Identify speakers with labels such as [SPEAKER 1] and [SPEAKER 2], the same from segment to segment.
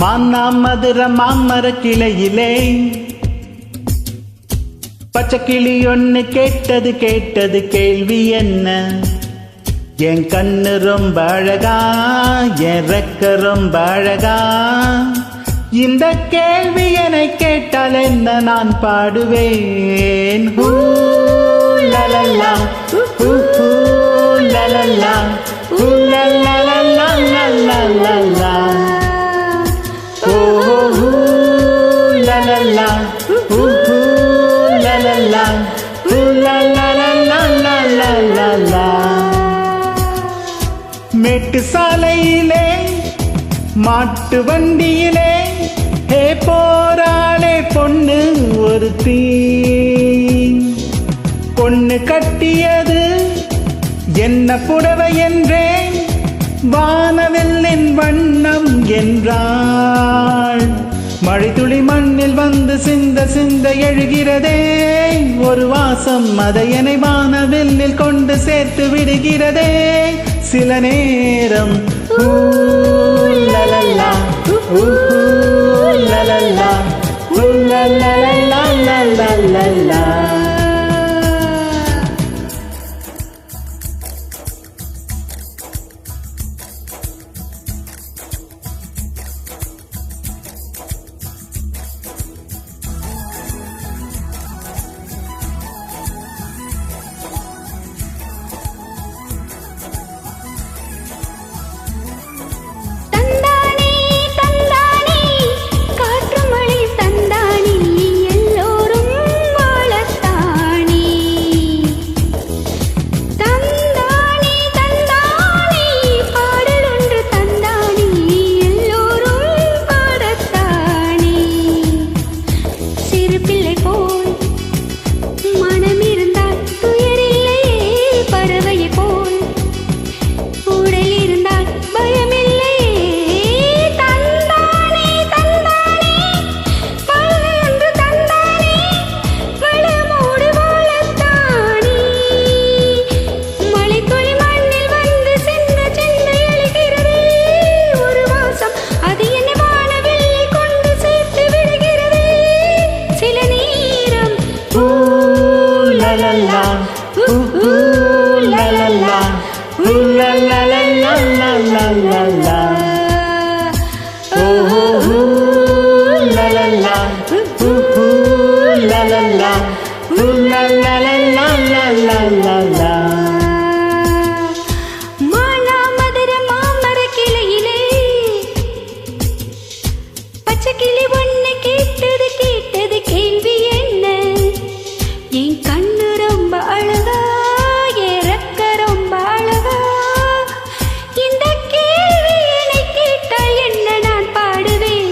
[SPEAKER 1] மானா மதுர மாமர கிளையிலே பச்சைக்கிளி ஒண்ணு கேட்டது கேட்டது கேள்வி என்ன? என் கண்ணு ரொம்ப அழகா, என் ரெக்க ரொம்ப அழகா. இந்த கேள்வி என்னை கேட்டால் என்ன நான் பாடுவேன். ஹூ லலலா ஹூ ஹூ லலலா ஹூ லலலா லலலா ஓ ஹூ லலலா ஹூ ஹூ லலலா ஹூ லலலா லலலா. மேட்டு சாலையிலே மாட்டு வண்டியிலே ஹே போராளே பொண்ணு ஒருத்தி. பொண்ணு கட்டியது என்ன புடவை என்றேன், வானவெல்லின் வண்ணம் என்றாள். மழைத்துளி மண்ணில் வந்து சிந்த சிந்த எழுகிறதே ஒரு வாசம், அதை என்னை வானவெல்லில் கொண்டு சேர்த்து விடுகிறதே சில நேரம். ஊ லலலா ஊ லலலா ஊ லலலா லலலா.
[SPEAKER 2] மானா மதுர மாமர கிளையிலே பச்சைக்கிளி ஒண்ணு கேட்டது கேட்டது கேள்வி என்ன? என் கண்ணு ரொம்ப அழகா, என் ரெக்க ரொம்ப அழகா. இந்த கேள்வி என்னை கேட்டால் என்ன நான் பாடுவேன்.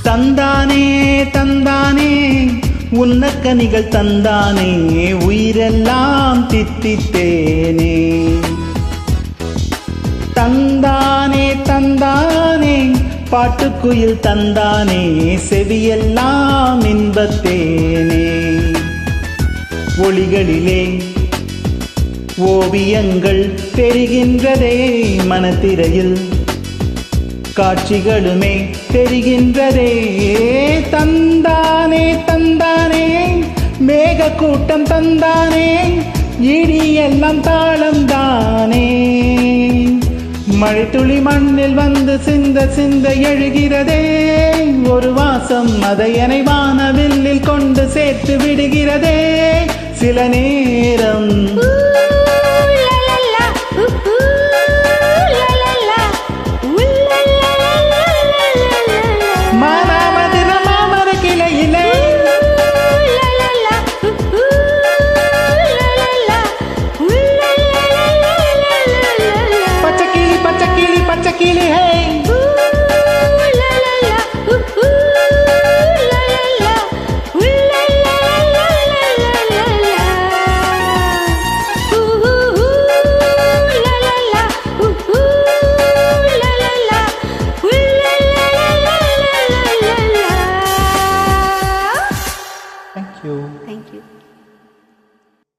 [SPEAKER 1] தந்தானே தந்தானே உன்னக்கனிகள் தந்தானே, உயிரெல்லாம் தித்தித்தேனே. தந்தானே தந்தானே பாட்டுக்குயில் தந்தானே, செவியெல்லாம் இன்பத்தேனே. ஒளிகளிலே ஓவியங்கள் தெரிகின்றதே, மனத்திரையில் காட்சிகளுமே தெரிகின்றதே. தந்தானே தந்தானே மேக கூட்டம் தந்தானே, இடி எல்லாம் தாளம் தானே. மழைத்துளி மண்ணில் வந்து சிந்த சிந்த எழுகிறதே ஒரு வாசம், அதை என்னை வானவில்லில் கொண்டு சேர்த்து விடுகிறதே சில நேரம்.